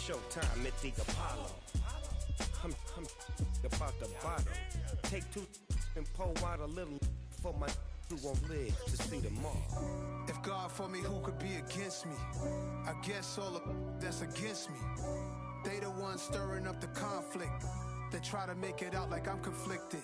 showtime at the Apollo. I'm about the bottom. Take two and pour out a little for my who won't live to see tomorrow. If God for me, who could be against me? I guess all the that's against me. They the ones stirring up the conflict. They try to make it out like I'm conflicted.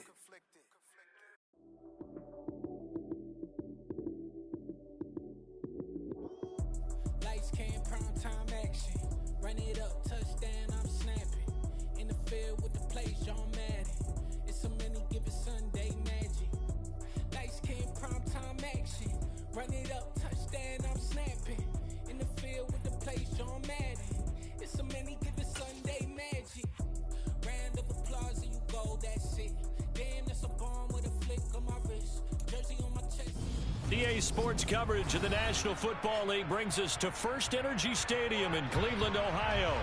Lights came, prime time action. Run it up, touchdown, I'm snapping. In the field with the plays, John Madden. It's so many, give it Sunday magic. Lights came, prime time action. Run it up, touchdown, I'm snapping. In the field with the plays, John Madden. It's so many, give it Sunday magic. Round of applause and you go, that's it. Damn, that's a bomb with a flick on my wrist. Jersey on my chest. EA Sports coverage of the National Football League brings us to First Energy Stadium in Cleveland, Ohio.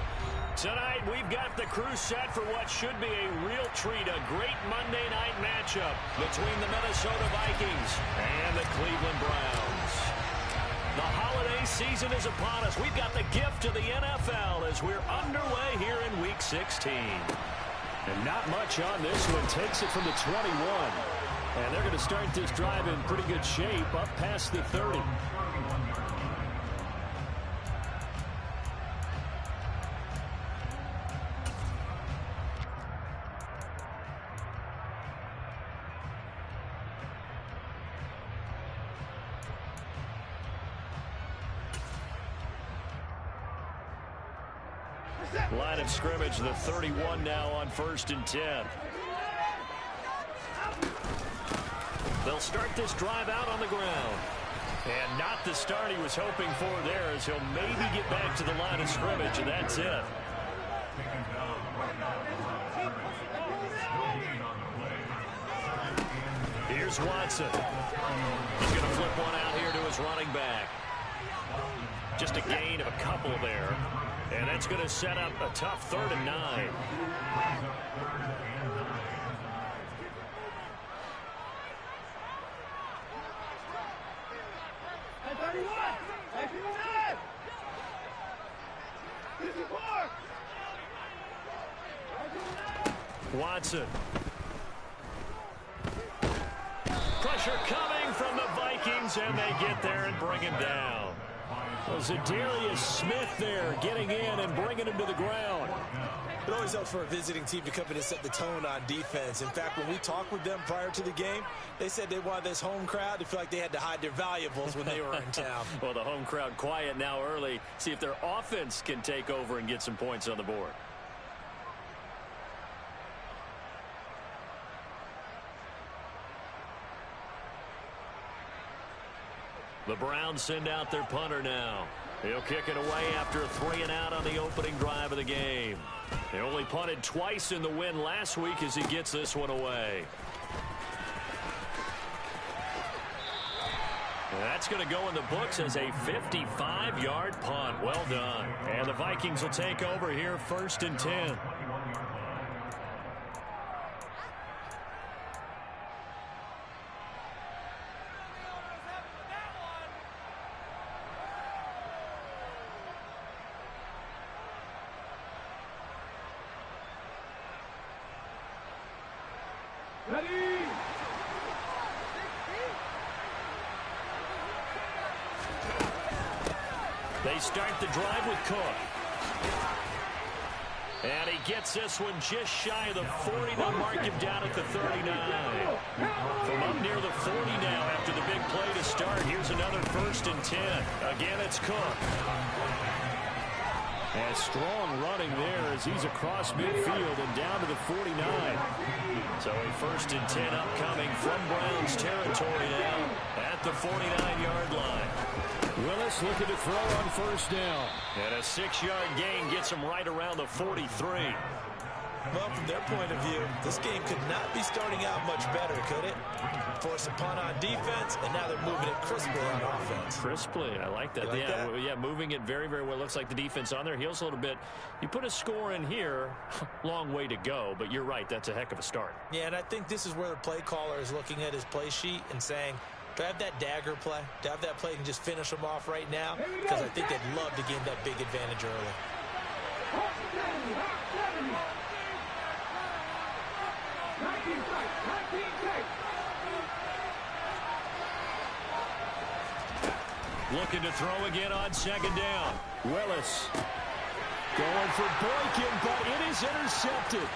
Tonight, we've got the crew set for what should be a real treat, a great Monday night matchup between the Minnesota Vikings and the Cleveland Browns. The holiday season is upon us. We've got the gift of the NFL as we're underway here in Week 16. And not much on this one. Takes it from the 21. And they're going to start this drive in pretty good shape up past the 30. Line of scrimmage, the 31 now on 1st and 10. They'll start this drive out on the ground. And not the start he was hoping for there, as he'll maybe get back to the line of scrimmage, and that's it. Here's Watson. He's going to flip one out here to his running back. Just a gain of a couple there. And that's going to set up a tough 3rd and 9. Watson. Pressure coming from the Vikings, and they get there and bring him down. Well, Zadarius Smith there getting in and bringing him to the ground. It always helps for a visiting team to come in and set the tone on defense. In fact, when we talked with them prior to the game, they said they wanted this home crowd to feel like they had to hide their valuables when they were in town. Well, the home crowd quiet now early. See if their offense can take over and get some points on the board. The Browns send out their punter now. He'll kick it away after a 3-and-out on the opening drive of the game. He only punted twice in the win last week as he gets this one away. That's going to go in the books as a 55-yard punt. Well done. And the Vikings will take over here 1st and 10. They start the drive with Cook. And he gets this one just shy of the 40. They'll mark him down at the 39. From up near the 40 now after the big play to start. Here's another 1st and 10. Again, it's Cook. And strong running there as he's across midfield and down to the 49. So a 1st and 10 upcoming from Browns territory now at the 49-yard line. Willis looking to throw on 1st down. And a 6-yard gain gets him right around the 43. Well, from their point of view, this game could not be starting out much better, could it? Force a punt on defense, and now they're moving it crisply on offense. Crisply, I like that. Like that? Yeah, moving it very, very well. Looks like the defense on their heels a little bit. You put a score in here, long way to go, but you're right, that's a heck of a start. Yeah, and I think this is where the play caller is looking at his play sheet and saying, do I have that dagger play? Do I have that play and just finish them off right now? Because I think they'd love to gain that big advantage early. Looking to throw again on second down. Willis going for Boykin, but it is intercepted.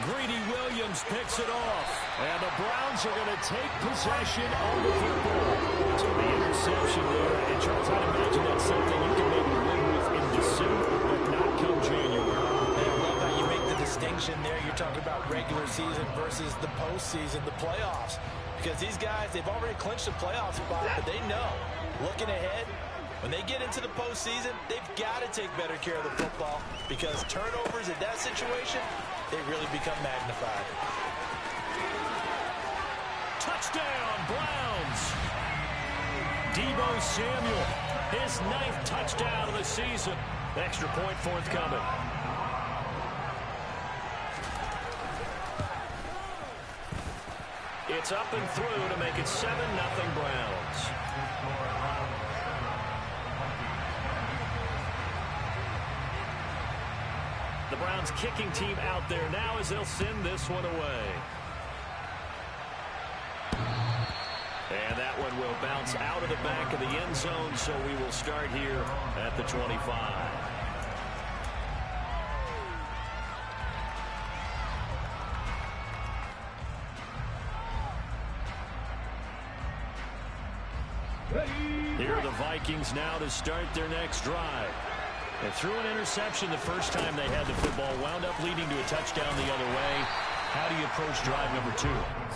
Greedy Williams picks it off, and the Browns are going to take possession of the football. So the interception there, and Charles, I'd imagine that's something you can maybe win with in December, but not come January. I love how you make the distinction there. You're talking about regular season versus the postseason, the playoffs. Because these guys, they've already clinched the playoff spot, but they know, looking ahead, when they get into the postseason, they've got to take better care of the football because turnovers in that situation, they really become magnified. Touchdown, Browns! Deebo Samuel, his 9th touchdown of the season. Extra point forthcoming. It's up and through to make it 7-0 Browns. The Browns kicking team out there now as they'll send this one away. And that one will bounce out of the back of the end zone, so we will start here at the 25. Here are the Vikings now to start their next drive. They threw an interception the first time they had the football, wound up leading to a touchdown the other way. How do you approach drive number 2?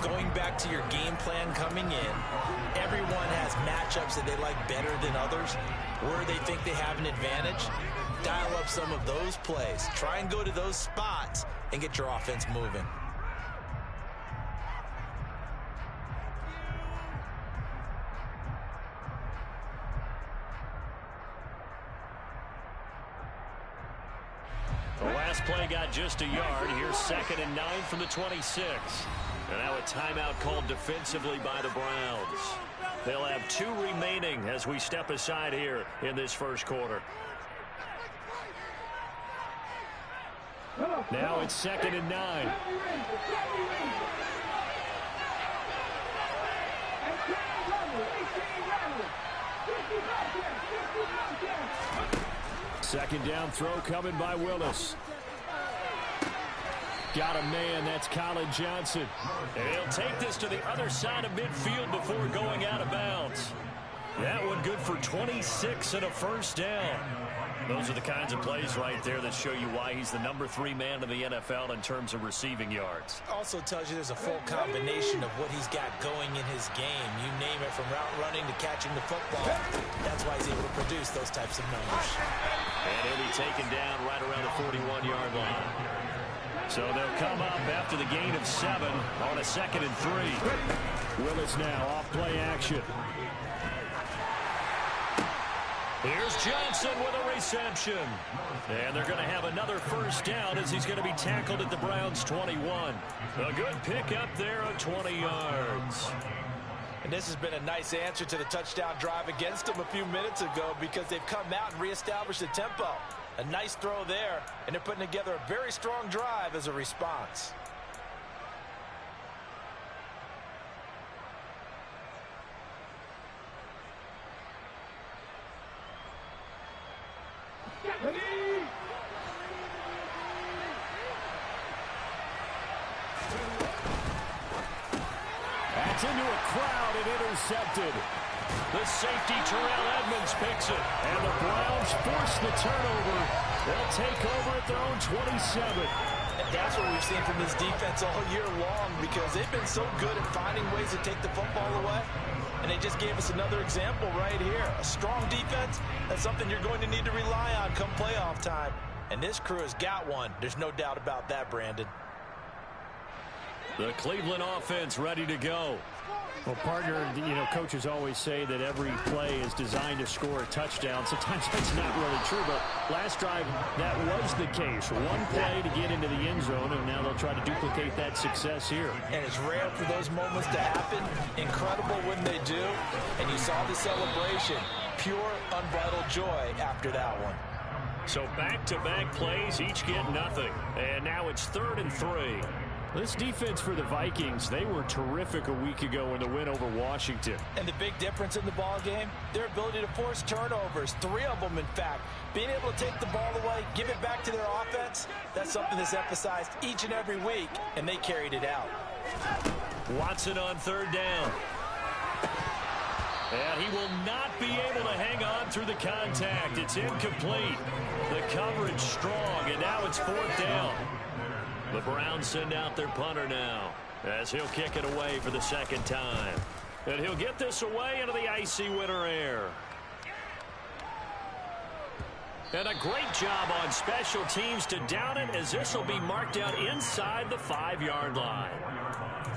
Going back to your game plan coming in, everyone has matchups that they like better than others, where they think they have an advantage. Dial up some of those plays. Try and go to those spots and get your offense moving. The last play got just a yard. Here's 2nd and 9 from the 26. And now a timeout called defensively by the Browns. They'll have 2 remaining as we step aside here in this first quarter. Now it's 2nd and 9. Second down throw coming by Willis. Got a man, that's Colin Johnson. And he'll take this to the other side of midfield before going out of bounds. That one good for 26 and a first down. Those are the kinds of plays right there that show you why he's the number 3 man in the NFL in terms of receiving yards. Also tells you there's a full combination of what he's got going in his game. You name it, from route running to catching the football. That's why he's able to produce those types of numbers. And he'll be taken down right around the 41-yard line. So they'll come up after the gain of 7 on a 2nd and 3. Willis now off play action. Here's Johnson with a reception. And they're going to have another first down as he's going to be tackled at the Browns' 21. A good pickup there of 20 yards. And this has been a nice answer to the touchdown drive against them a few minutes ago because they've come out and reestablished the tempo. A nice throw there, and they're putting together a very strong drive as a response. That's into a crowd and intercepted. The safety, Terrell Edmonds, picks it. And the Browns force the turnover. They'll take over at their own 27. And that's what we've seen from this defense all year long because they've been so good at finding ways to take the football away. And they just gave us another example right here. A strong defense, that's something you're going to need to rely on come playoff time. And this crew has got one. There's no doubt about that, Brandon. The Cleveland offense ready to go. Well, partner, coaches always say that every play is designed to score a touchdown. Sometimes that's not really true, but last drive, that was the case. One play to get into the end zone, and now they'll try to duplicate that success here. And it's rare for those moments to happen. Incredible when they do. And you saw the celebration. Pure, unbridled joy after that one. So back-to-back plays, each get nothing. And now it's 3rd and 3. This defense for the Vikings, they were terrific a week ago in the win over Washington. And the big difference in the ball game, their ability to force turnovers, 3 of them in fact. Being able to take the ball away, give it back to their offense, that's something that's emphasized each and every week, and they carried it out. Watson on 3rd down. And he will not be able to hang on through the contact. It's incomplete. The coverage strong, and now it's 4th down. The Browns send out their punter now as he'll kick it away for the 2nd time. And he'll get this away into the icy winter air. And a great job on special teams to down it, as this will be marked out inside the 5-yard line.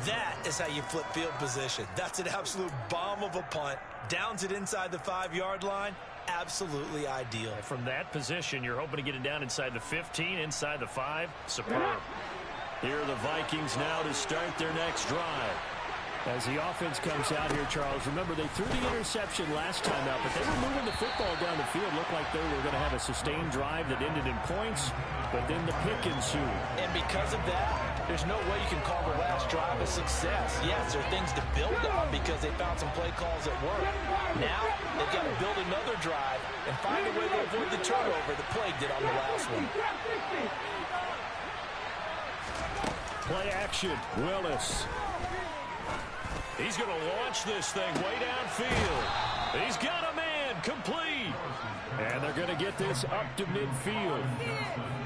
That is how you flip field position. That's an absolute bomb of a punt. Downs it inside the 5-yard line. Absolutely ideal. From that position, you're hoping to get it down inside the 15, inside the 5. Superb. Here are the Vikings now to start their next drive. As the offense comes out here, Charles, remember they threw the interception last time out, but they were moving the football down the field. Looked like they were going to have a sustained drive that ended in points, but then the pick ensued. And because of that, there's no way you can call the last drive a success. Yes, there are things to build on because they found some play calls that work. Now, they've got to build another drive and find a way to avoid the turnover the Plague did on the last one. Play action, Willis. He's going to launch this thing way downfield. He's got a man, complete. And they're going to get this up to midfield.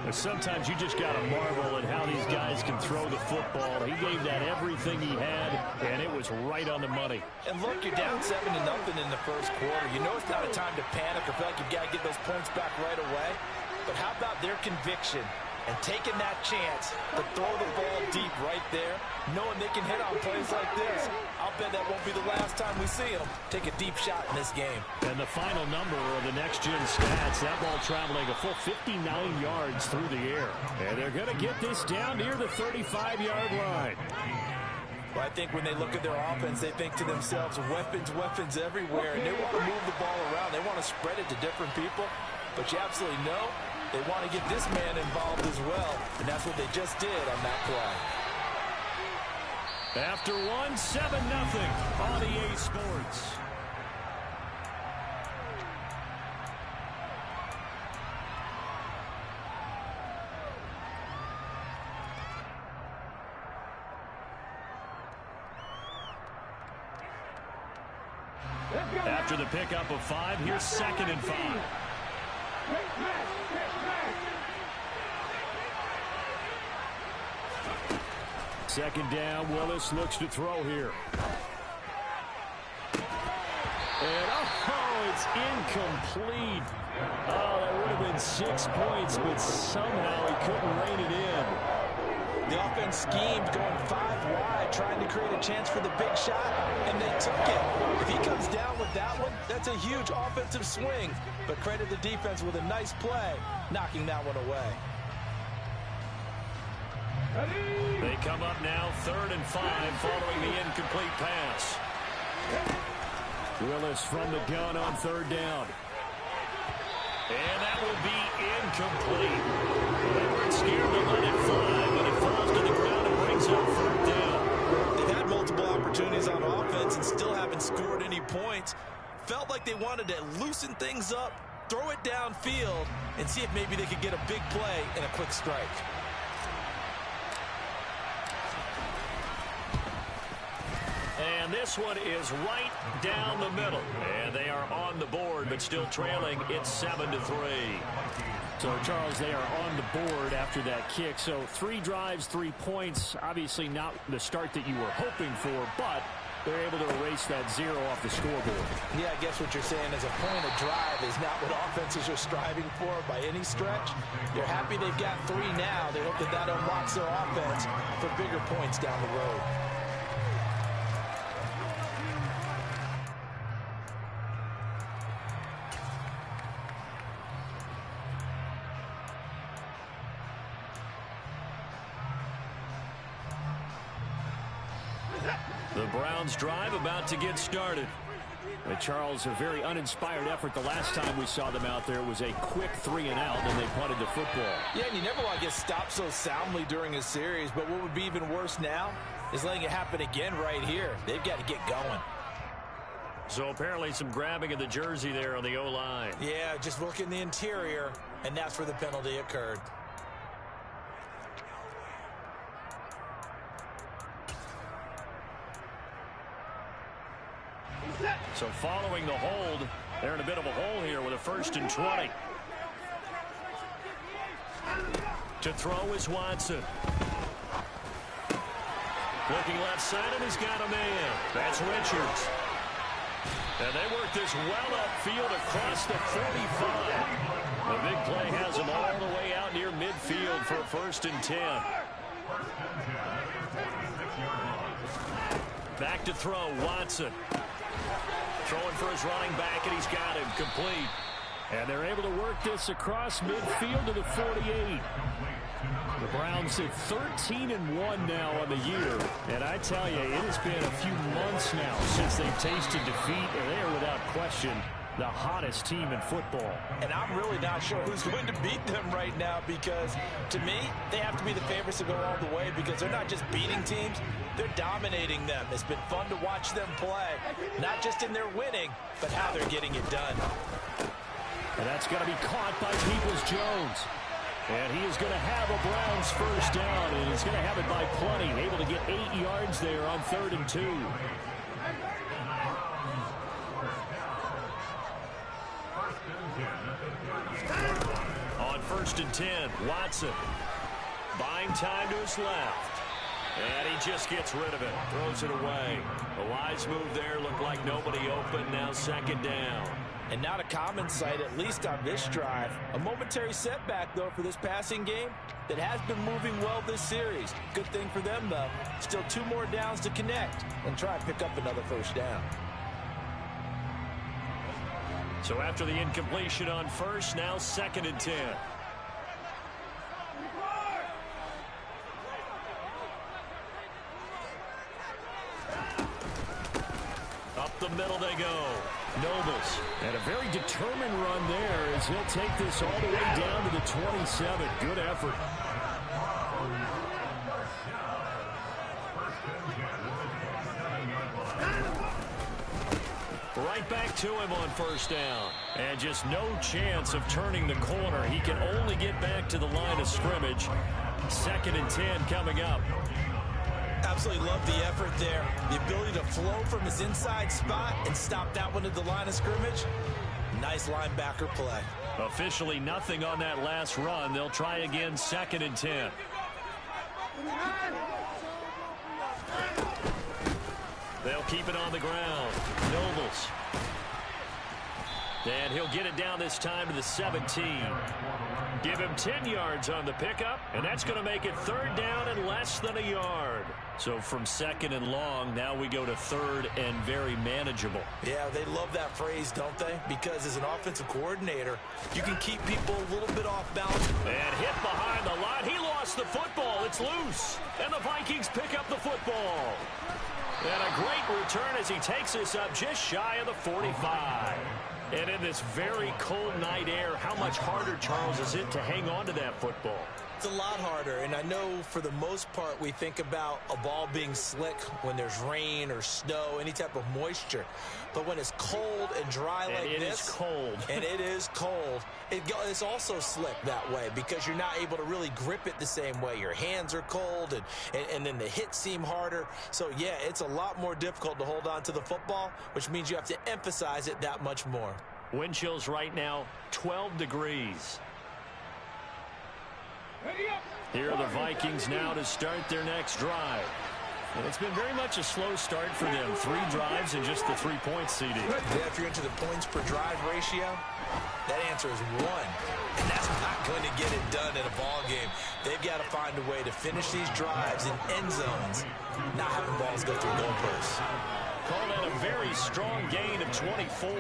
But sometimes you just got to marvel at how these guys can throw the football. He gave that everything he had, and it was right on the money. And look, you're down 7-0 in the first quarter. You know it's not a time to panic or feel like you've got to get those points back right away. But how about their conviction and taking that chance to throw the ball deep right there, knowing they can hit on plays like this? I'll bet that won't be the last time we see them take a deep shot in this game. And the final number of the next-gen stats, that ball traveling a full 59 yards through the air. And they're going to get this down near the 35-yard line. Well, I think when they look at their offense, they think to themselves, weapons, weapons everywhere, and they want to move the ball around. They want to spread it to different people, but you absolutely know they want to get this man involved as well, and that's what they just did on that play. After 7-0 on EA Sports. After the pickup of 5, here's 2nd and 5. Second down, Willis looks to throw here. And, it's incomplete. Oh, that would have been 6 points, but somehow he couldn't rein it in. The offense schemed, going 5 wide, trying to create a chance for the big shot, and they took it. If he comes down with that one, that's a huge offensive swing. But credit the defense with a nice play, knocking that one away. They come up now 3rd and 5 following the incomplete pass. Willis from the gun on 3rd down. And that will be incomplete. They weren't scared to let it fly, but it falls to the ground and brings up 3rd down. They've had multiple opportunities on offense and still haven't scored any points. Felt like they wanted to loosen things up, throw it downfield, and see if maybe they could get a big play and a quick strike. And this one is right down the middle. And they are on the board, but still trailing. It's 7-3. So, Charles, they are on the board after that kick. So 3 drives, 3 points. Obviously not the start that you were hoping for, but they're able to erase that 0 off the scoreboard. Yeah, I guess what you're saying is a point of drive is not what offenses are striving for by any stretch. They're happy they've got 3 now. They hope that that unlocks their offense for bigger points down the road. The Browns drive about to get started. And Charles, a very uninspired effort. The last time we saw them out there was a quick 3-and-out, and they punted the football. Yeah, and you never want to get stopped so soundly during a series, but what would be even worse now is letting it happen again right here. They've got to get going. So apparently some grabbing of the jersey there on the O-line. Yeah, just look in the interior, and that's where the penalty occurred. So following the hold, they're in a bit of a hole here with a 1st and 20. To throw is Watson. Looking left side, and he's got a man. That's Richards. And they work this well upfield across the 45. The big play has them all the way out near midfield for a 1st and 10. Back to throw, Watson. Throwing for his running back, and he's got him complete. And they're able to work this across midfield to the 48. The Browns at 13-1 now on the year. And I tell you, it has been a few months now since they've tasted defeat, and they are without question the hottest team in football. And I'm really not sure who's going to beat them right now, because to me, they have to be the favorites to go all the way, because they're not just beating teams, they're dominating them. It's been fun to watch them play, not just in their winning, but how they're getting it done. And that's going to be caught by Peoples-Jones. And he is going to have a Browns 1st down, and he's going to have it by plenty, able to get 8 yards there on 3rd and 2. On 1st and 10, Watson. Buying time to his left. And he just gets rid of it. Throws it away. A wise move there. Looked like nobody open. Now 2nd down. And not a common sight, at least on this drive. A momentary setback, though, for this passing game that has been moving well this series. Good thing for them, though. Still 2 more downs to connect and try and pick up another 1st down. So after the incompletion on 1st, now 2nd and 10. Up the middle they go. Nobles. And a very determined run there as he'll take this all the way down to the 27. Good effort. Right back to him on 1st down. And just no chance of turning the corner. He can only get back to the line of scrimmage. 2nd and 10 coming up. Absolutely love the effort there. The ability to flow from his inside spot and stop that one at the line of scrimmage. Nice linebacker play. Officially nothing on that last run. They'll try again 2nd and 10. They'll keep it on the ground. Nobles. And he'll get it down this time to the 17. Give him 10 yards on the pickup, and that's going to make it 3rd down and less than a yard. So from 2nd and long, now we go to 3rd and very manageable. Yeah, they love that phrase, don't they? Because as an offensive coordinator, you can keep people a little bit off balance. And hit behind the line. He lost the football. It's loose. And the Vikings pick up the football. And a great return as he takes this up just shy of the 45. And in this very cold night air, how much harder, Charles, is it to hang on to that football? It's a lot harder, and I know for the most part we think about a ball being slick when there's rain or snow, any type of moisture. But when it's cold and dry like this, it is cold. And it is cold, it's also slick that way because you're not able to really grip it the same way. Your hands are cold, and then the hits seem harder. So, yeah, it's a lot more difficult to hold on to the football, which means you have to emphasize it that much more. Wind chills right now, 12 degrees. Here are the Vikings now to start their next drive. And it's been very much a slow start for them. 3 drives and just the 3 points CD. Yeah, if you're into the points per drive ratio, that answer is 1. And that's not going to get it done in a ball game. They've got to find a way to finish these drives in end zones, not having balls go through goalposts. Call that a very strong gain of 24.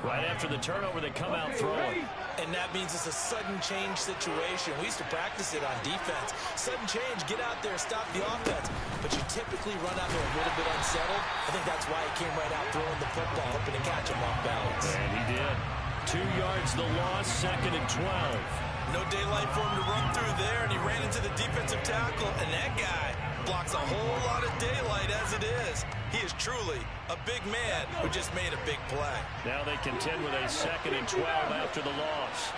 Right after the turnover, they come out throwing. And that means it's a sudden change situation. We used to practice it on defense. Sudden change, get out there, stop the offense. But you typically run out there a little bit unsettled. I think that's why he came right out throwing the football, hoping to catch him off balance. And he did. 2 yards the loss, 2nd and 12. No daylight for him to run through there, and he ran into the defensive tackle, and that guy blocks a whole lot of daylight as it is. He is truly a big man who just made a big play. Now they contend with a 2nd and 12 after the loss.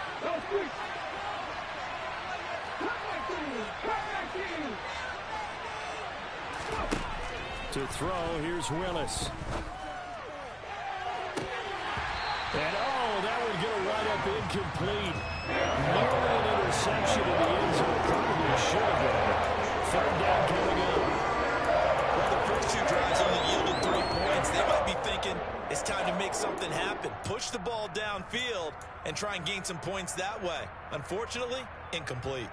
To throw, here's Willis. And that would get a right up incomplete. Nearly an interception in the end zone. Probably should have been. 3rd down coming up. Well, the first 2 drives only yielded 3 points. They might be thinking it's time to make something happen. Push the ball downfield and try and gain some points that way. Unfortunately, incomplete.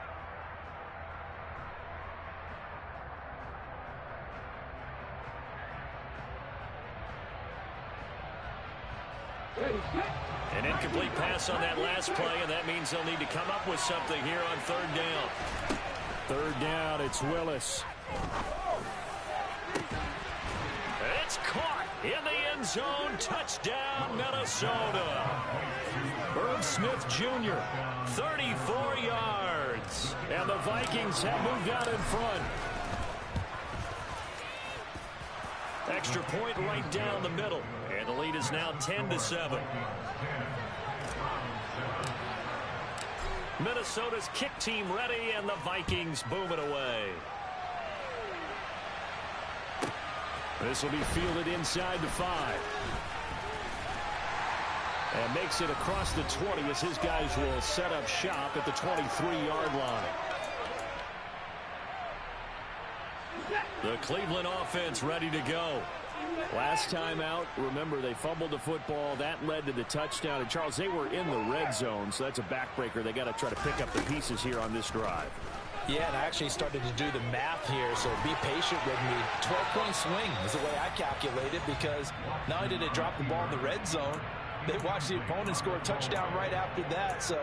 An incomplete pass on that last play, and that means they'll need to come up with something here on 3rd down. 3rd down, it's Willis. It's caught in the end zone. Touchdown, Minnesota. Herb Smith Jr., 34 yards. And the Vikings have moved out in front. Extra point right down the middle. And the lead is now 10-7. Minnesota's kick team ready, and the Vikings boom it away. This will be fielded inside the 5. And makes it across the 20 as his guys will set up shop at the 23-yard line. The Cleveland offense ready to go. Last time out, remember, they fumbled the football. That led to the touchdown. And, Charles, they were in the red zone, so that's a backbreaker. They got to try to pick up the pieces here on this drive. Yeah, and I actually started to do the math here, so be patient with me. 12-point swing is the way I calculate it, because not only did they drop the ball in the red zone, they watched the opponent score a touchdown right after that. So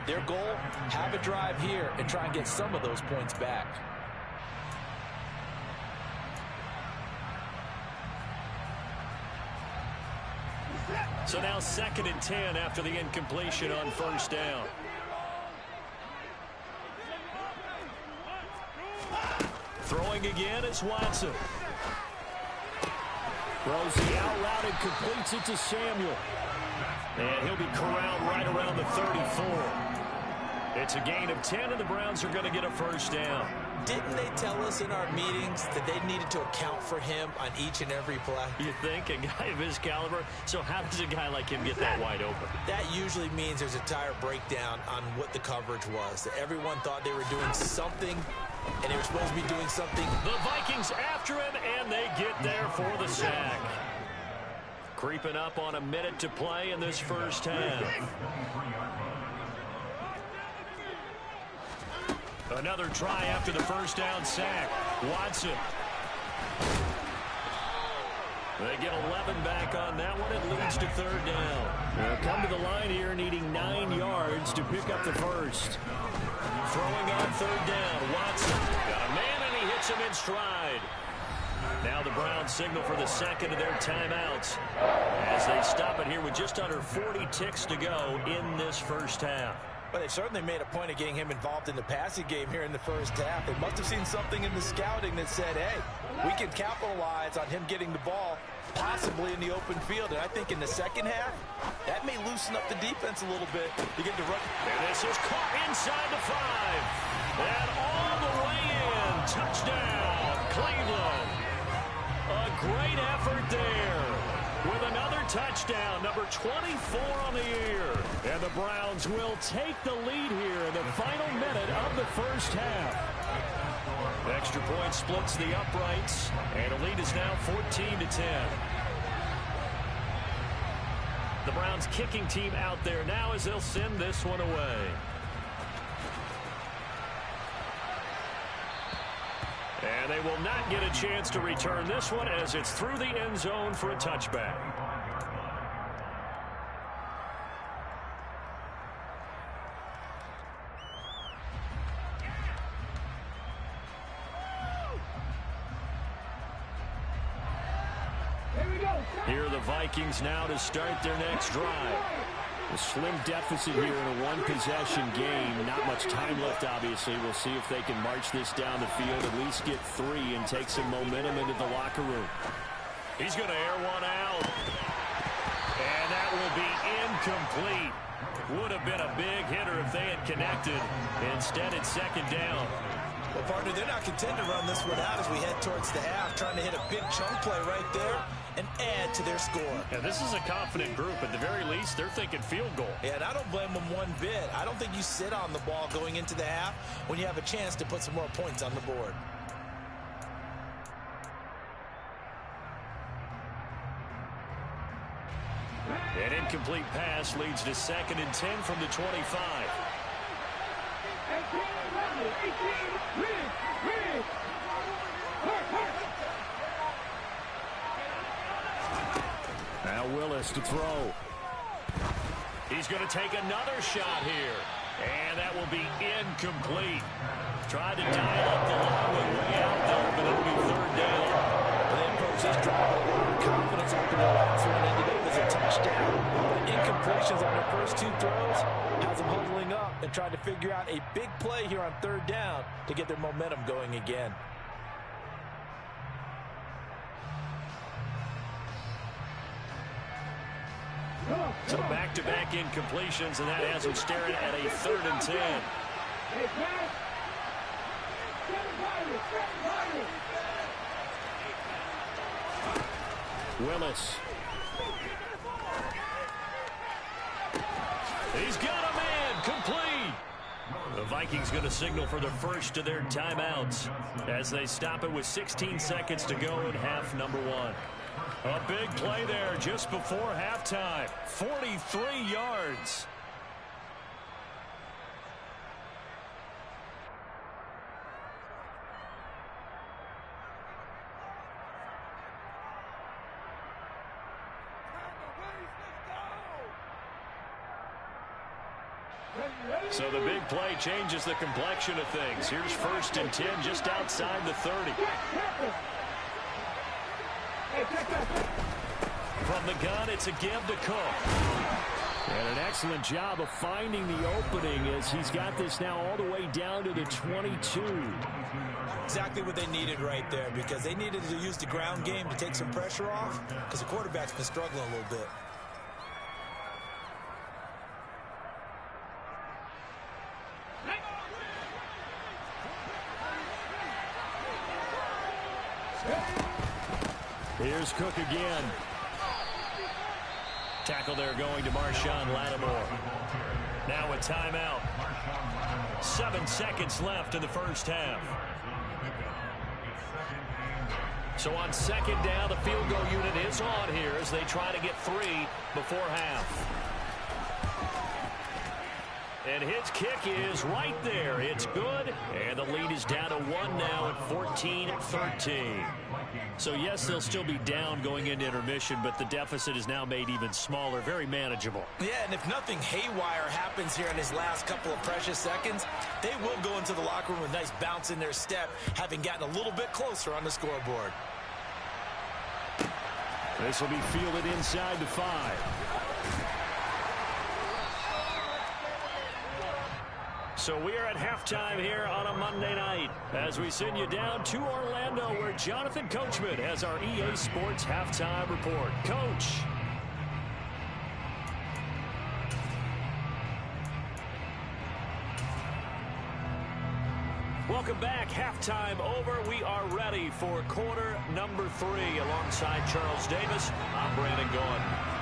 their goal, have a drive here and try and get some of those points back. So now 2nd and 10 after the incompletion on 1st down. Throwing again is Watson. Throws the out route and completes it to Samuel. And he'll be corralled right around the 34. It's a gain of 10, and the Browns are going to get a 1st down. Didn't they tell us in our meetings that they needed to account for him on each and every play? You think? A guy of his caliber? So how does a guy like him get that wide open? That usually means there's a tire breakdown on what the coverage was. That everyone thought they were doing something, and they were supposed to be doing something. The Vikings after him, and they get there for the sack. Creeping up on a minute to play in this 1st half. Another try after the 1st down sack. Watson. They get 11 back on that one. It leads to 3rd down. They'll come to the line here needing 9 yards to pick up the 1st. Throwing on 3rd down. Watson got a man, and he hits him in stride. Now the Browns signal for the 2nd of their timeouts as they stop it here with just under 40 ticks to go in this 1st half. But they certainly made a point of getting him involved in the passing game here in the 1st half. They must have seen something in the scouting that said, hey, we can capitalize on him getting the ball possibly in the open field. And I think in the 2nd half, that may loosen up the defense a little bit to get the run. And this is caught inside the 5. And all the way in. Touchdown, Cleveland. A great effort there with another touchdown, number 24 on the year. And the Browns will take the lead here in the final minute of the 1st half. Extra point splits the uprights, and the lead is now 14-10. The Browns kicking team out there now as they'll send this one away. And And they will not get a chance to return this one as it's through the end zone for a touchback. Here are the Vikings now to start their next drive. A slim deficit here in a one-possession game. Not much time left, obviously. We'll see if they can march this down the field, at least get 3, and take some momentum into the locker room. He's going to air one out. And that will be incomplete. Would have been a big hitter if they had connected. Instead, it's second down. Well, partner, they're not content to run this one out as we head towards the half, trying to hit a big chunk play right there and add to their score. Yeah, this is a confident group. At the very least, they're thinking field goal. Yeah, and I don't blame them one bit. I don't think you sit on the ball going into the half when you have a chance to put some more points on the board. An incomplete pass leads to 2nd and 10 from the 25. Now Willis to throw. He's going to take another shot here. And that will be incomplete. Tried to dial up the long one way out there, but it'll be 3rd down. They approach this drive with a lot of confidence after the last one ended up as a touchdown. But incompletions on their first 2 throws has them huddling up and trying to figure out a big play here on 3rd down to get their momentum going again. So back-to-back incompletions, and that has them staring at a 3rd and 10. Willis. He's got a man, complete. The Vikings going to signal for the first of their timeouts as they stop it with 16 seconds to go in half number 1. A big play there just before halftime. 43 yards. So the big play changes the complexion of things. Here's 1st and 10 just outside the 30. From the gun, it's a give to Cook. And an excellent job of finding the opening as he's got this now all the way down to the 22. Exactly what they needed right there, because they needed to use the ground game to take some pressure off because the quarterback's been struggling a little bit. Here's Cook again. Tackle there going to Marshawn Lattimore. Now a timeout. 7 seconds left in the first half. So on 2nd down, the field goal unit is on here as they try to get 3 before half. And his kick is right there. It's good. And the lead is down to 1 now at 14-13. So, yes, they'll still be down going into intermission, but the deficit is now made even smaller, very manageable. Yeah, and if nothing haywire happens here in his last couple of precious seconds, they will go into the locker room with a nice bounce in their step, having gotten a little bit closer on the scoreboard. This will be fielded inside the 5. So we are at halftime here on a Monday night as we send you down to Orlando where Jonathan Coachman has our EA Sports halftime report. Coach. Welcome back. Halftime over. We are ready for quarter number 3 alongside Charles Davis. I'm Brandon Gaughan.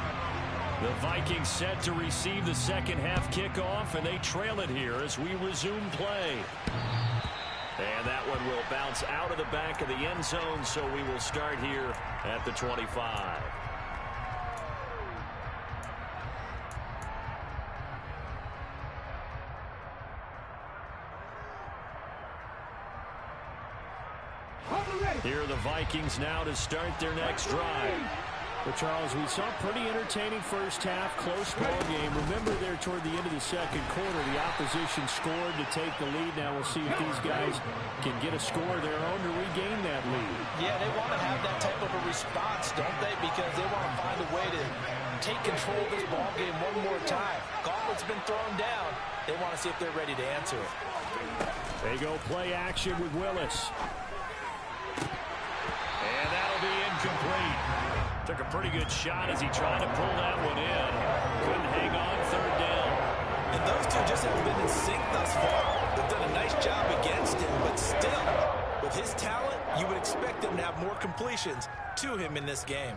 The Vikings set to receive the second half kickoff, and they trail it here as we resume play. And that one will bounce out of the back of the end zone, so we will start here at the 25. Here are the Vikings now to start their next drive. Well, Charles, we saw a pretty entertaining first half, close ball game. Remember there toward the end of the second quarter, the opposition scored to take the lead. Now we'll see if these guys can get a score of their own to regain that lead. Yeah, they want to have that type of a response, don't they? Because they want to find a way to take control of this ball game one more time. Gauntlet's been thrown down. They want to see if they're ready to answer it. They go play action with Willis. And that'll be incomplete. Took a pretty good shot as he tried to pull that one in. Couldn't hang on third down. And those two just haven't been in sync thus far. They've done a nice job against him, but still, with his talent, you would expect them to have more completions to him in this game.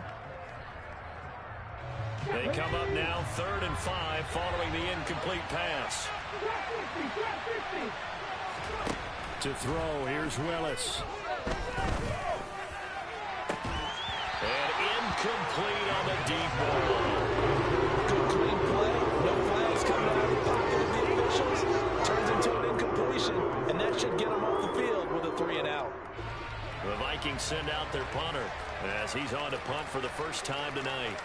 They come up now 3rd and 5 following the incomplete pass. To throw, here's Willis. And incomplete on the deep ball. Good clean play. No flags coming out of the pocket of the officials. Turns into an incompletion, and that should get them off the field with a 3-and-out. The Vikings send out their punter as he's on to punt for the first time tonight.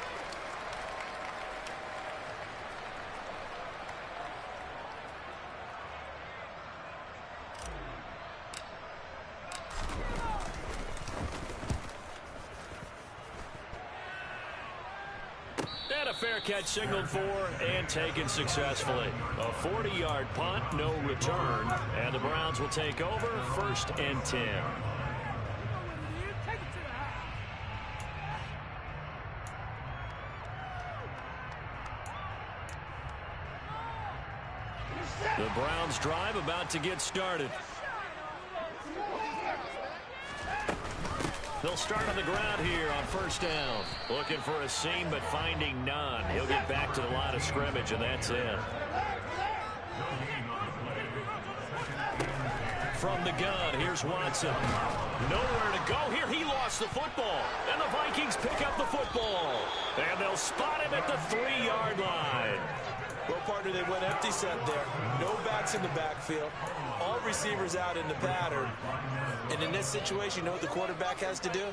And a fair catch signaled for and taken successfully. A 40-yard punt, no return, and the Browns will take over 1st and 10. The Browns drive about to get started. They'll start on the ground here on 1st down. Looking for a seam, but finding none. He'll get back to the line of scrimmage, and that's it. From the gun, here's Watson. Nowhere to go here. He lost the football. And the Vikings pick up the football. And they'll spot him at the 3-yard line. Well, partner, they went empty set there. No backs in the backfield. All receivers out in the pattern. And in this situation, you know what the quarterback has to do?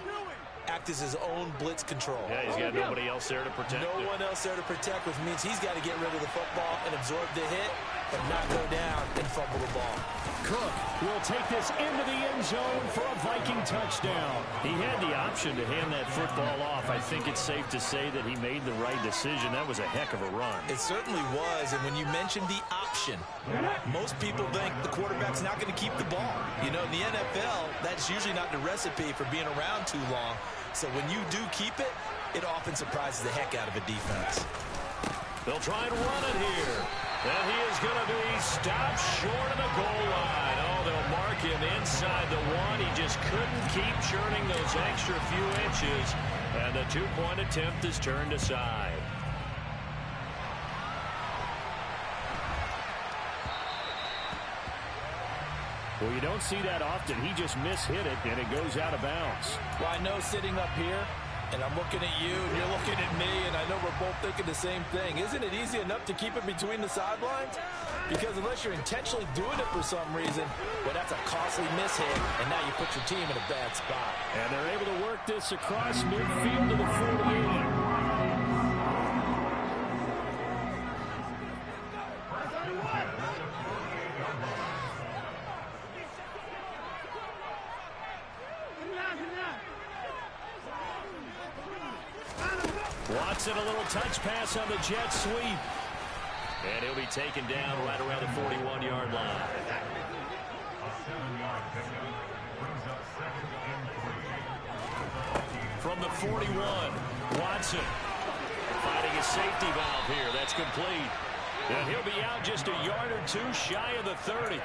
Act as his own blitz control. Yeah, he's got nobody else there to protect him. No one else there to protect, which means he's got to get rid of the football and absorb the hit, but not go down and fumble the ball. Cook will take this into the end zone for a Viking touchdown. He had the option to hand that football off. I think it's safe to say that he made the right decision. That was a heck of a run. It certainly was, and when you mentioned the option, most people think the quarterback's not going to keep the ball. You know, in the NFL, that's usually not the recipe for being around too long. So when you do keep it, it often surprises the heck out of a defense. They'll try and run it here. And he is going to be stopped short of the goal line. Oh, they'll mark him inside the 1. He just couldn't keep churning those extra few inches. And the 2-point attempt is turned aside. Well, you don't see that often. He just mishit it, and it goes out of bounds. Well, I know sitting up here, and I'm looking at you, and you're looking at me, and I know we're both thinking the same thing. Isn't it easy enough to keep it between the sidelines? Because unless you're intentionally doing it for some reason, well, that's a costly mishit, and now you put your team in a bad spot. And they're able to work this across midfield to the 48. Watson, a little touch pass on the jet sweep. And he'll be taken down right around the 41-yard line. From the 41, Watson finding a safety valve here. That's complete. And he'll be out just a yard or two shy of the 30.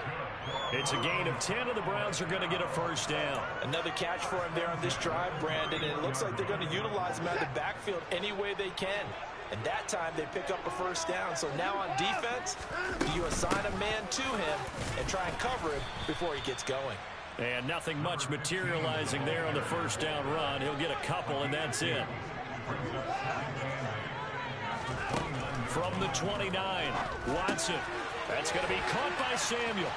It's a gain of 10, and the Browns are going to get a 1st down. Another catch for him there on this drive, Brandon, and it looks like they're going to utilize him out of the backfield any way they can. And that time they pick up a 1st down. So now on defense, you assign a man to him and try and cover him before he gets going. And nothing much materializing there on the 1st down run. He'll get a couple, and that's it. From the 29, Watson. That's going to be caught by Samuel.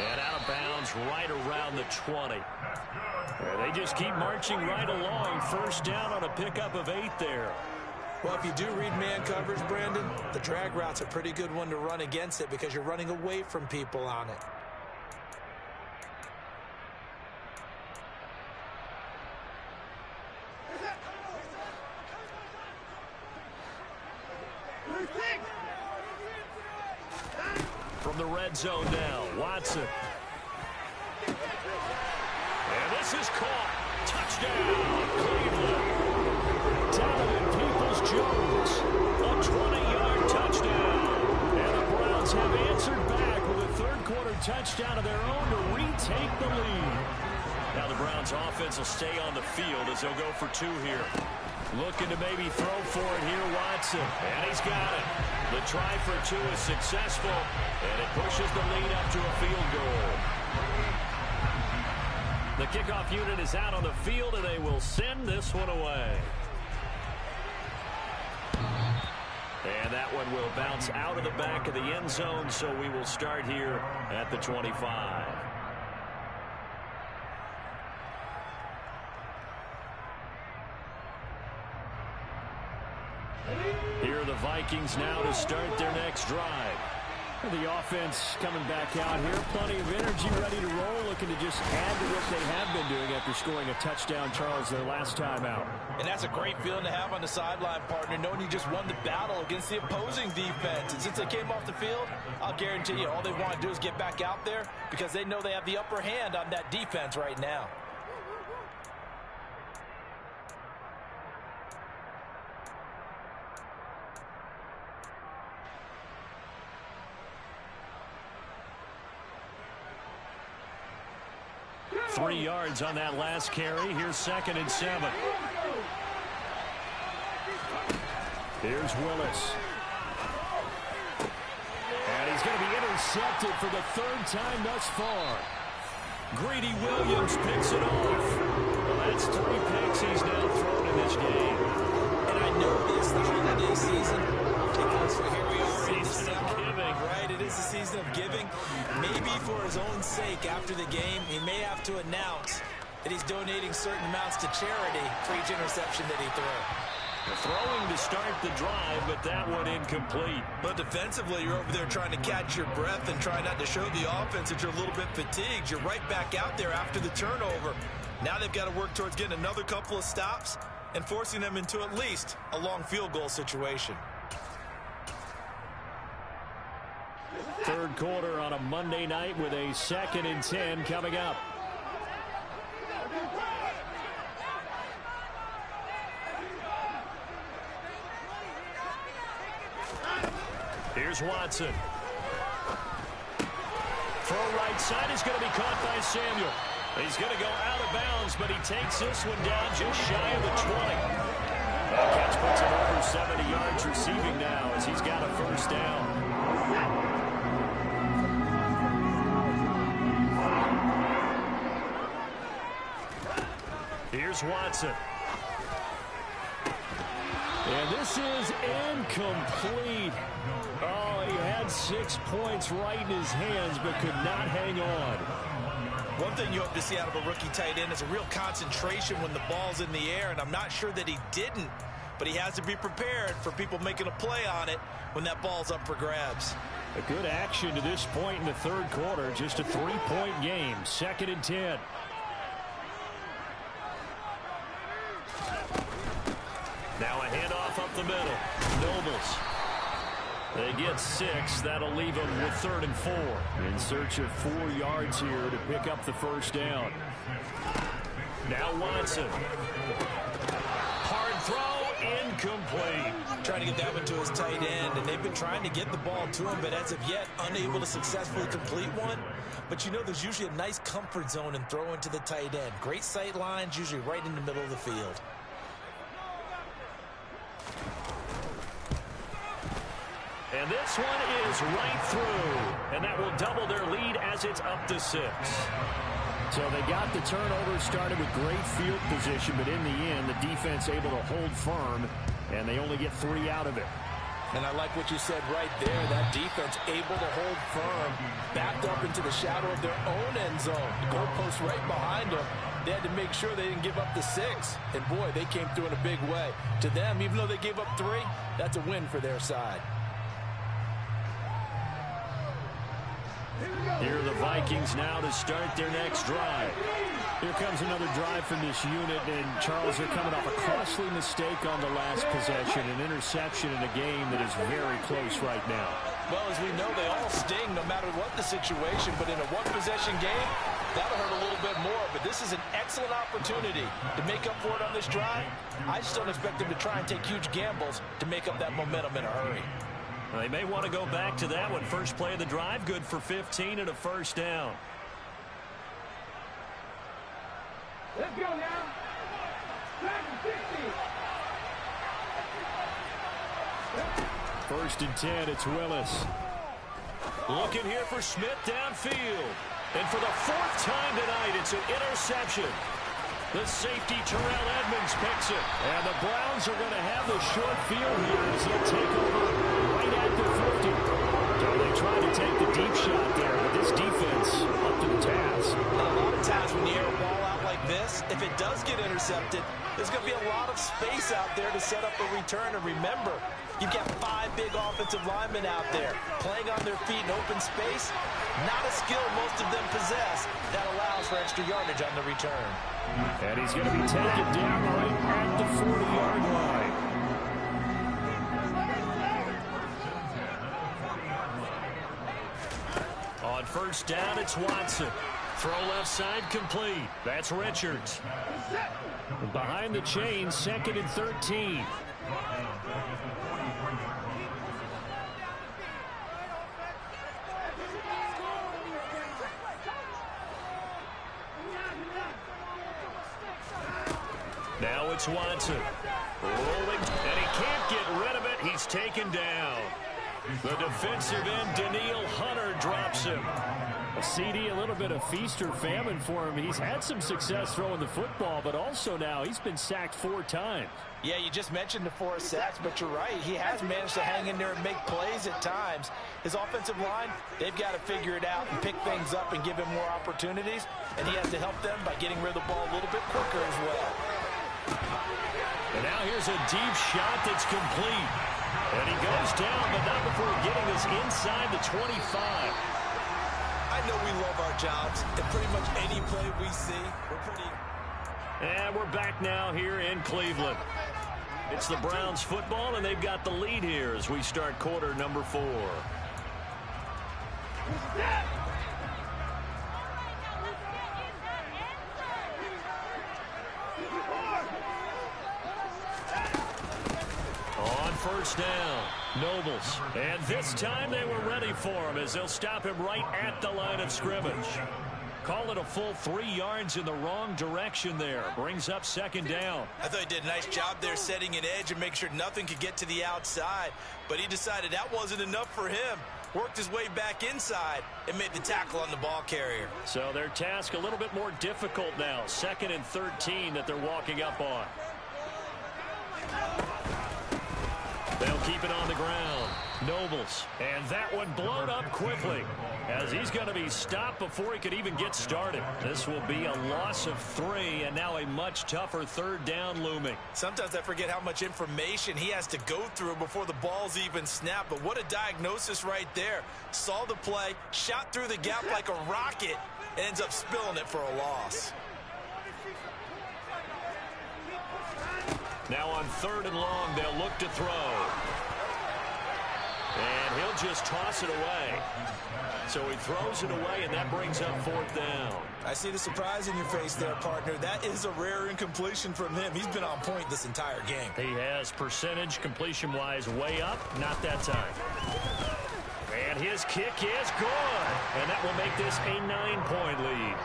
And out of bounds right around the 20. And they just keep marching right along. First down on a pickup of 8 there. Well, if you do read man coverage, Brandon, the drag route's a pretty good one to run against it because you're running away from people on it. From the red zone now, Watson. And this is caught. Touchdown, Cleveland. Donovan Peoples-Jones, a 20-yard touchdown. And the Browns have answered back with a third-quarter touchdown of their own to retake the lead. Now the Browns offense will stay on the field as they'll go for 2 here. Looking to maybe throw for it here, Watson. And he's got it. The try for 2 is successful, and it pushes the lead up to a field goal. The kickoff unit is out on the field, and they will send this one away. And that one will bounce out of the back of the end zone, so we will start here at the 25. Here are the Vikings now to start their next drive. The offense coming back out here. Plenty of energy, ready to roll, looking to just add to what they have been doing after scoring a touchdown, Charles, their last time out. And that's a great feeling to have on the sideline, partner, knowing you just won the battle against the opposing defense. And since they came off the field, I'll guarantee you all they want to do is get back out there because they know they have the upper hand on that defense right now. Three yards on that last carry. Here's 2nd and 7. Here's Willis. And he's going to be intercepted for the 3rd time thus far. Greedy Williams picks it off. Well, that's 3 picks he's now thrown in this game. And I know this, the holiday season, because here we are in December, right? It is the season of giving. Maybe for his own sake, after the game, he may have to announce that he's donating certain amounts to charity for each interception that he throws. Throwing to start the drive, but that one incomplete. But defensively, you're over there trying to catch your breath and try not to show the offense that you're a little bit fatigued. You're right back out there after the turnover. Now they've got to work towards getting another couple of stops and forcing them into at least a long field goal situation. 3rd quarter on a Monday night with a 2nd and 10 coming up. Here's Watson. Throw right side is going to be caught by Samuel. He's going to go out of bounds, but he takes this one down just shy of the 20. That catch puts him over 70 yards receiving now as he's got a 1st down. Here's Watson. And this is incomplete. Oh, he had 6 points right in his hands, but could not hang on. One thing you hope to see out of a rookie tight end is a real concentration when the ball's in the air, and I'm not sure that he didn't, but he has to be prepared for people making a play on it when that ball's up for grabs. A good action to this point in the 3rd quarter. Just a 3-point game. 2nd and 10. Now a handoff up the middle. Nobles. They get 6. That'll leave them with 3rd and 4. In search of 4 yards here to pick up the 1st down. Now Watson. Hard throw, incomplete. Trying to get that one to his tight end, and they've been trying to get the ball to him, but as of yet, unable to successfully complete one. But you know there's usually a nice comfort zone in throwing to the tight end. Great sight lines, usually right in the middle of the field. And this one is right through. And that will double their lead as it's up to 6. So they got the turnover started with great field position, but in the end, the defense able to hold firm, and they only get 3 out of it. And I like what you said right there. That defense able to hold firm, backed up into the shadow of their own end zone. The goalpost right behind them. They had to make sure they didn't give up the 6. And, boy, they came through in a big way. To them, even though they gave up 3, that's a win for their side. Here are the Vikings now to start their next drive. Here comes another drive from this unit, and Charles, they're coming off a costly mistake on the last possession, an interception in a game that is very close right now. Well, as we know, they all sting no matter what the situation, but in a one-possession game, that'll hurt a little bit more. But this is an excellent opportunity to make up for it on this drive. I just don't expect them to try and take huge gambles to make up that momentum in a hurry. They may want to go back to that one. First play of the drive, good for 15 and a first down. Let's go now. 50. First and 10, it's Willis. Looking here for Smith downfield. And for the 4th time tonight, it's an interception. The safety, Terrell Edmonds, picks it. And the Browns are going to have the short field here as they'll take over right at the 50. So they try to take the deep shot there, but this defense up to the task. And a lot of times when you air a ball out like this, if it does get intercepted, there's going to be a lot of space out there to set up a return. And remember, you've got 5 big offensive linemen out there playing on their feet in open space. Not a skill most of them possess that allows for extra yardage on the return. And he's going to be taken down right at the 40-yard line. On first down, it's Watson. Throw left side complete. That's Richards. Behind the chain, 2nd and 13. Now it's Watson. Rolling, and he can't get rid of it. He's taken down. The defensive end, Daniil Hunter, drops him. CD, a little bit of feast or famine for him. He's had some success throwing the football, but also now he's been sacked 4 times. Yeah, you just mentioned the 4 sacks, but you're right. He has managed to hang in there and make plays at times. His offensive line, they've got to figure it out and pick things up and give him more opportunities, and he has to help them by getting rid of the ball a little bit quicker as well. And now here's a deep shot that's complete. And he goes down, but not before getting us inside the 25. I know we love our jobs, and pretty much any play we see, we're pretty... And we're back now here in Cleveland. It's the Browns football, and they've got the lead here as we start quarter number 4. On first down, Nobles. And this time they were ready for him as they'll stop him right at the line of scrimmage. Call it a full 3 yards in the wrong direction there. Brings up 2nd down. I thought he did a nice job there setting an edge and make sure nothing could get to the outside. But he decided that wasn't enough for him. Worked his way back inside and made the tackle on the ball carrier. So their task a little bit more difficult now. 2nd and 13 that they're walking up on. They'll keep it on the ground. Nobles. And that one blown up quickly as he's going to be stopped before he could even get started. This will be a loss of 3 and now a much tougher 3rd down looming. Sometimes I forget how much information he has to go through before the ball's even snapped. But what a diagnosis right there. Saw the play, shot through the gap like a rocket, and ends up spilling it for a loss. Now on 3rd and long, they'll look to throw. And he'll just toss it away. So he throws it away, and that brings up 4th down. I see the surprise in your face there, partner. That is a rare incompletion from him. He's been on point this entire game. He has percentage completion-wise way up. Not that time. And his kick is good. And that will make this a 9-point lead.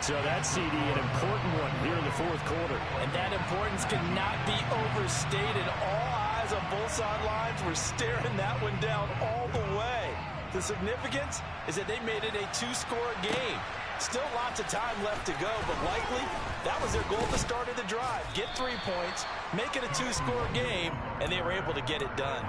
So that's, CD, an important one here in the 4th quarter. And that importance cannot be overstated. All eyes on both sidelines were staring that one down all the way. The significance is that they made it a 2-score game. Still lots of time left to go, but likely that was their goal at the start of the drive. Get 3 points, make it a 2-score game, and they were able to get it done.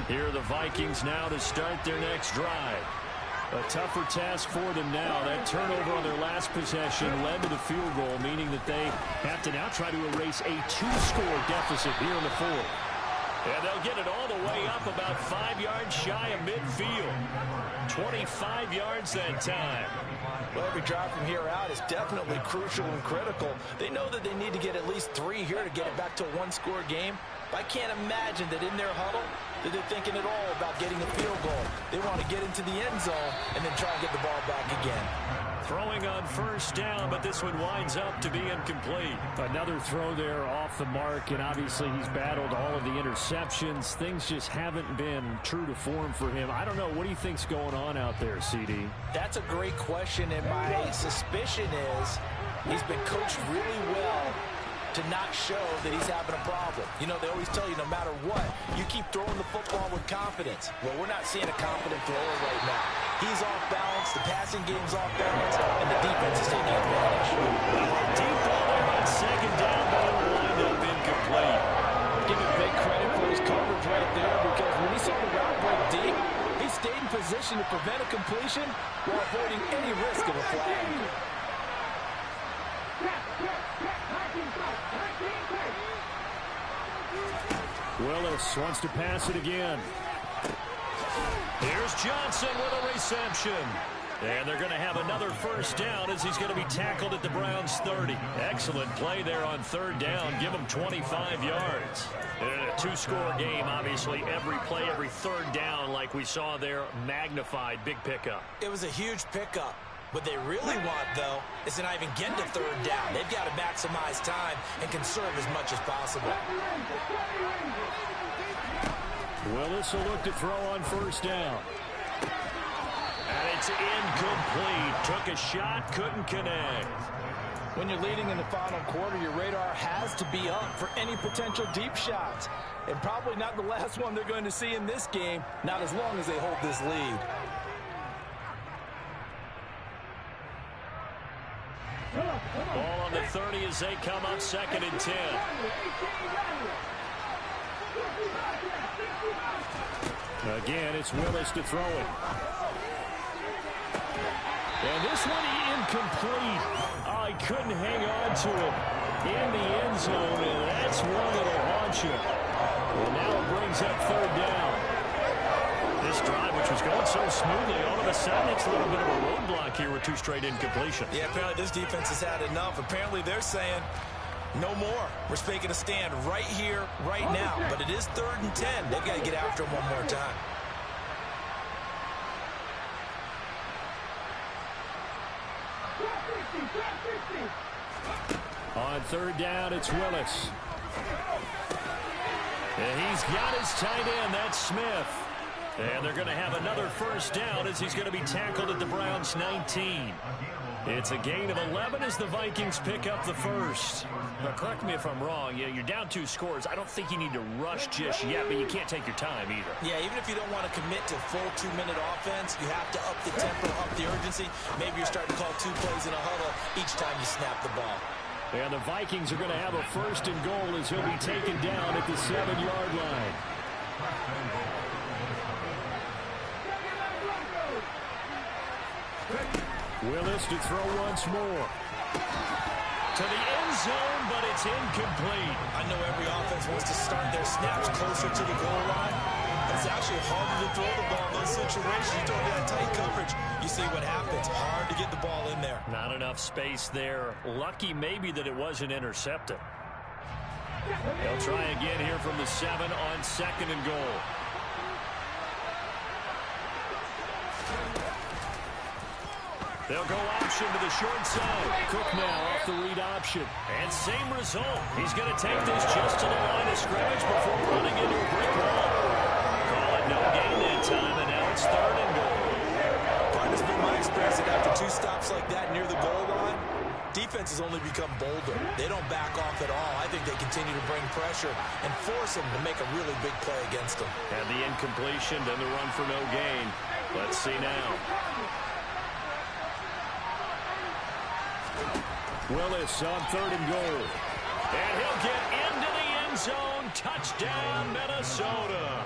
Here are the Vikings now to start their next drive. A tougher task for them now. That turnover on their last possession led to the field goal, meaning that they have to now try to erase a 2-score deficit here in the fourth. And they'll get it all the way up about 5 yards shy of midfield. 25 yards that time. Well, every drive from here out is definitely crucial and critical. They know that they need to get at least 3 here to get it back to a 1-score game. But I can't imagine that in their huddle that they're thinking at all about getting a field goal. They want to get into the end zone and then try and get the ball back again. Throwing on first down, but this one winds up to be incomplete. Another throw there off the mark, and obviously he's battled all of the interceptions. Things just haven't been true to form for him. I don't know. What do you think's going on out there, CD? That's a great question, and my suspicion is he's been coached really well to not show that he's having a problem. You know, they always tell you no matter what, you keep throwing the football with confidence. Well, we're not seeing a confident thrower right now. He's off balance, the passing game's off balance, and the defense is taking advantage. Deep ball there on second down, but it will wind up incomplete. Give him big credit for his coverage right there, because when he saw the route break deep, he stayed in position to prevent a completion while avoiding any risk of a flag. Willis wants to pass it again. Here's Johnson with a reception. And they're going to have another first down as he's going to be tackled at the Browns' 30. Excellent play there on third down. Give him 25 yards. In a 2-score game, obviously, every play, every third down, like we saw there, magnified. Big pickup. It was a huge pickup. What they really want, though, is to not even get to third down. They've got to maximize time and conserve as much as possible. Willis will look to throw on first down. And it's incomplete. Took a shot, couldn't connect. When you're leading in the final quarter, your radar has to be up for any potential deep shots. And probably not the last one they're going to see in this game, not as long as they hold this lead. Ball on the 30 as they come up second and 10. Again, it's Willis to throw it. And this one incomplete. Oh, he couldn't hang on to it in the end zone, and that's one that'll haunt you. Well, now it brings up third down. This drive, which was going so smoothly, all of a sudden it's a little bit of a roadblock here with 2 straight incompletions. Yeah, apparently this defense has had enough. Apparently they're saying, no more. We're making a stand right here, right now. But it is 3rd and 10. They've got to get after him one more time. On third down, it's Willis. And he's got his tight end. That's Smith. And they're going to have another first down as he's going to be tackled at the Browns' 19. It's a gain of 11 as the Vikings pick up the first. Now, correct me if I'm wrong. You're down 2 scores. I don't think you need to rush just yet, but you can't take your time either. Yeah, even if you don't want to commit to full 2-minute offense, you have to up the tempo, up the urgency. Maybe you're starting to call 2 plays in a huddle each time you snap the ball. And the Vikings are going to have a first and goal as he'll be taken down at the 7-yard line. Willis to throw once more. To the end zone, but it's incomplete. I know every offense wants to start their snaps closer to the goal line, but it's actually harder to throw the ball in those situations. You throw that tight coverage, you see what happens. Hard to get the ball in there. Not enough space there. Lucky maybe that it wasn't intercepted. They'll try again here from the 7 on 2nd and goal. They'll go option to the short side. Cook now off the read option. And same result. He's going to take this just to the line of scrimmage before running into a brick wall. Call it no gain that time, and now it's 3rd and goal. Part has been my experience that after 2 stops like that near the goal line, defense has only become bolder. They don't back off at all. I think they continue to bring pressure and force them to make a really big play against them. And the incompletion, then the run for no gain. Let's see now. Willis on 3rd and goal. And he'll get into the end zone. Touchdown, Minnesota.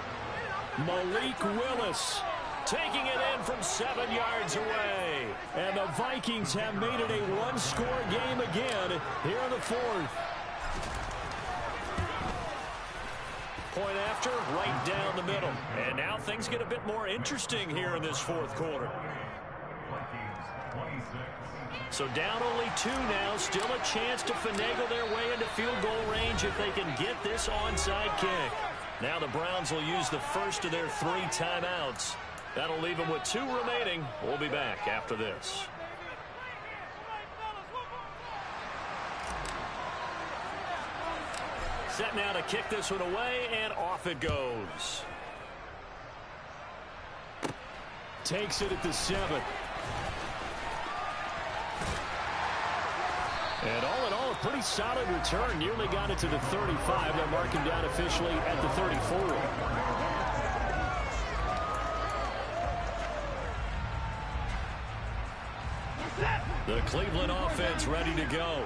Malik Willis taking it in from 7 yards away. And the Vikings have made it a one-score game again here in the 4th. Point after, right down the middle. And now things get a bit more interesting here in this 4th quarter. So down only 2 now. Still a chance to finagle their way into field goal range if they can get this onside kick. Now the Browns will use the first of their 3 timeouts. That'll leave them with 2 remaining. We'll be back after this. Set now to kick this one away, and off it goes. Takes it at the 7. And all in all, a pretty solid return. Nearly got it to the 35. They'll mark him down officially at the 34. The Cleveland offense ready to go.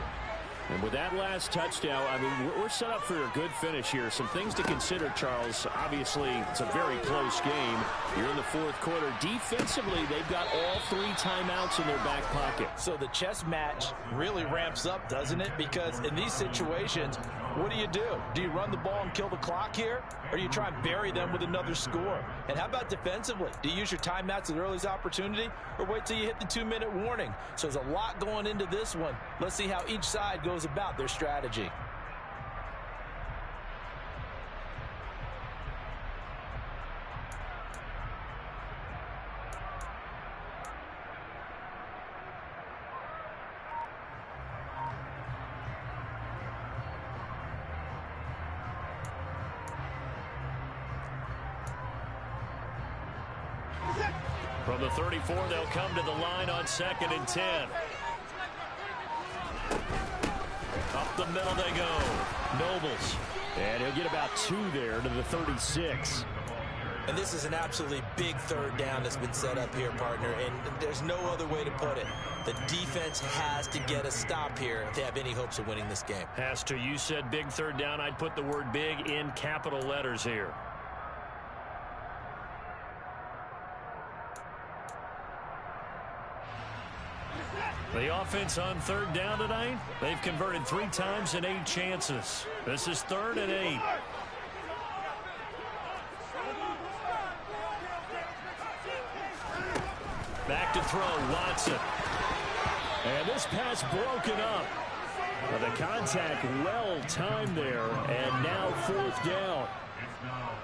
And with that last touchdown, I mean, we're set up for a good finish here. Some things to consider, Charles. Obviously, it's a very close game. You're in the 4th quarter. Defensively, they've got all 3 timeouts in their back pocket. So the chess match really ramps up, doesn't it? Because in these situations, what do? Do you run the ball and kill the clock here? Or do you try and bury them with another score? And how about defensively? Do you use your timeouts at the earliest opportunity? Or wait till you hit the 2-minute warning? So there's a lot going into this one. Let's see how each side goes about their strategy. From the 34, they'll come to the line on 2nd and 10. Up the middle they go. Nobles. And he'll get about 2 there to the 36. And this is an absolutely big 3rd down that's been set up here, partner. And there's no other way to put it. The defense has to get a stop here if they have any hopes of winning this game. Has to. You said big 3rd down. I'd put the word big in capital letters here. The offense on 3rd down tonight, they've converted 3 times in 8 chances. This is 3rd and 8. Back to throw, Watson. And this pass broken up. The contact well timed there, and now 4th down.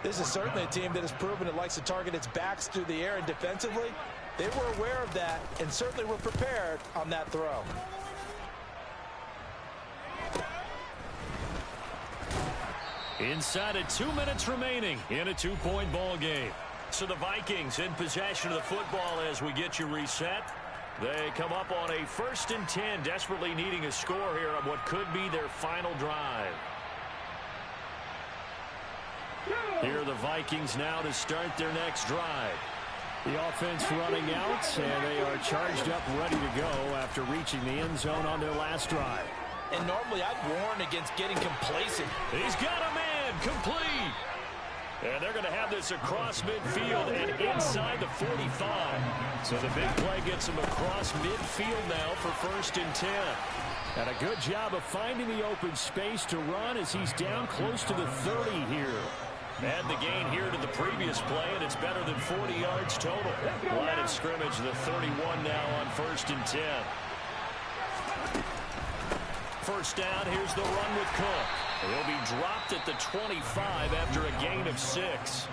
This is certainly a team that has proven it likes to target its backs through the air, and defensively, they were aware of that and certainly were prepared on that throw. Inside of 2 minutes remaining in a 2-point ball game. So the Vikings in possession of the football as we get you reset. They come up on a 1st and 10, desperately needing a score here on what could be their final drive. Here are the Vikings now to start their next drive. The offense running out, and they are charged up, ready to go after reaching the end zone on their last drive. And normally I'd warn against getting complacent. He's got a man, complete. And they're going to have this across midfield and inside the 45. So the big play gets him across midfield now for 1st and 10. And a good job of finding the open space to run as he's down close to the 30 here. Add the gain here to the previous play, and it's better than 40 yards total. Line of scrimmage, the 31 now on 1st and 10. 1st down, here's the run with Cook. He'll be dropped at the 25 after a gain of 6.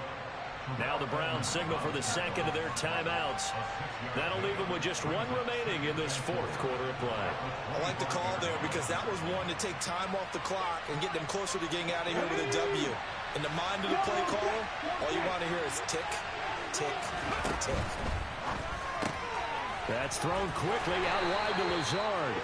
Now the Browns signal for the 2nd of their timeouts. That'll leave them with just 1 remaining in this 4th quarter of play. I like the call there because that was one to take time off the clock and get them closer to getting out of here with a W. In the mind of the play caller, all you want to hear is tick, tick, tick. That's thrown quickly out wide to Lazard.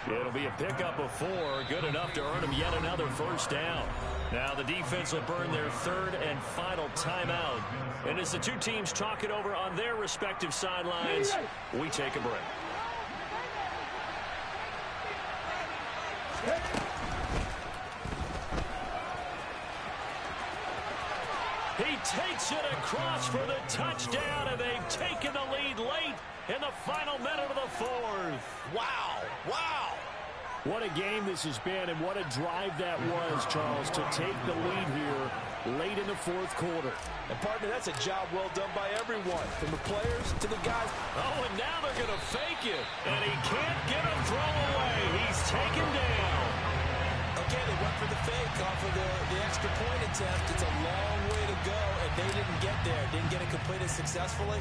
It'll be a pickup of 4, good enough to earn them yet another first down. Now the defense will burn their third and final timeout. And as the two teams talk it over on their respective sidelines, we take a break. He takes it across for the touchdown, and they've taken the lead late in the final minute of the fourth. Wow, wow. What a game this has been, and what a drive that was, Charles, to take the lead here late in the fourth quarter. And, partner, that's a job well done by everyone, from the players to the guys. Oh, and now they're going to fake it, and he can't get him thrown away. He's taken down. Okay, they went for the fake off of the extra point attempt. It's a long way to go, and they didn't get there. Didn't get it completed successfully.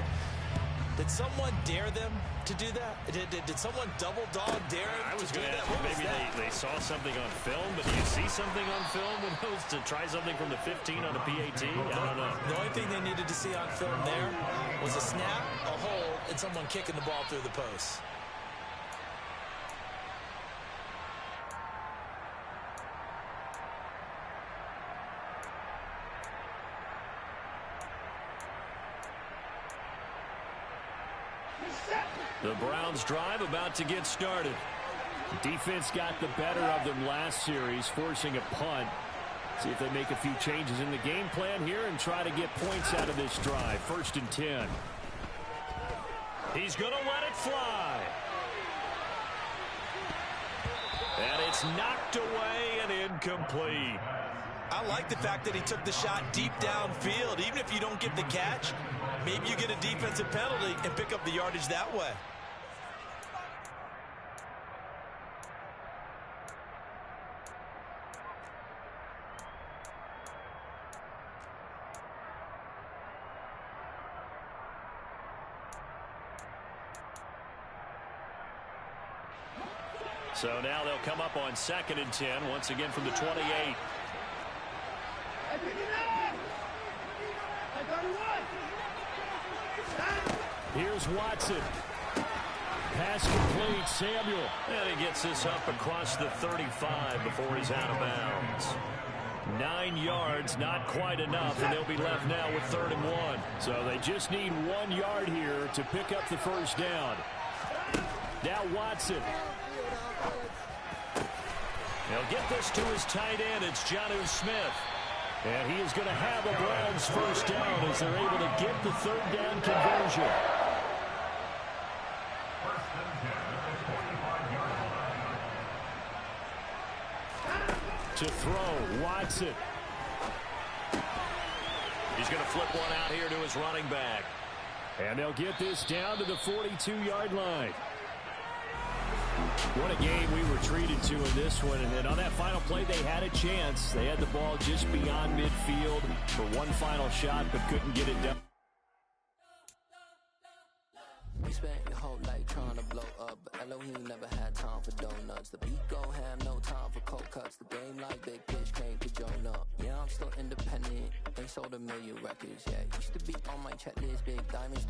Did someone dare them to do that? Did someone double dog dare them I was to do going to that? ask you, maybe they saw something on film, but do you see something on film with those to try something from the 15 on a PAT? I don't know. The only thing they needed to see on film there was a snap, a hold, and someone kicking the ball through the post. The Browns drive about to get started. Defense got the better of them last series, forcing a punt. See if they make a few changes in the game plan here and try to get points out of this drive. 1st and 10. He's going to let it fly. And it's knocked away and incomplete. I like the fact that he took the shot deep downfield. Even if you don't get the catch, maybe you get a defensive penalty and pick up the yardage that way. So now they'll come up on 2nd and 10, once again from the 28. Here's Watson. Pass complete, Samuel. And he gets this up across the 35 before he's out of bounds. 9 yards, not quite enough, and they'll be left now with 3rd and 1. So they just need 1 yard here to pick up the first down. Now Watson. He'll get this to his tight end. It's Jonnu Smith. And he is going to have a Browns first down as they're able to get the 3rd down conversion. To throw, Watson. He's going to flip one out here to his running back. And they'll get this down to the 42-yard line. What a game we were treated to in this one. And then on that final play, they had a chance. They had the ball just beyond midfield for one final shot, but couldn't get it done. You spent your whole life trying to blow up, but Elohim never had time for donuts. The beat go ham, no time for cold cuts. The game like Big Pitch came to join up. Yeah, I'm still independent. Ain't sold a million records yet. Used to be on my checklist, big diamonds.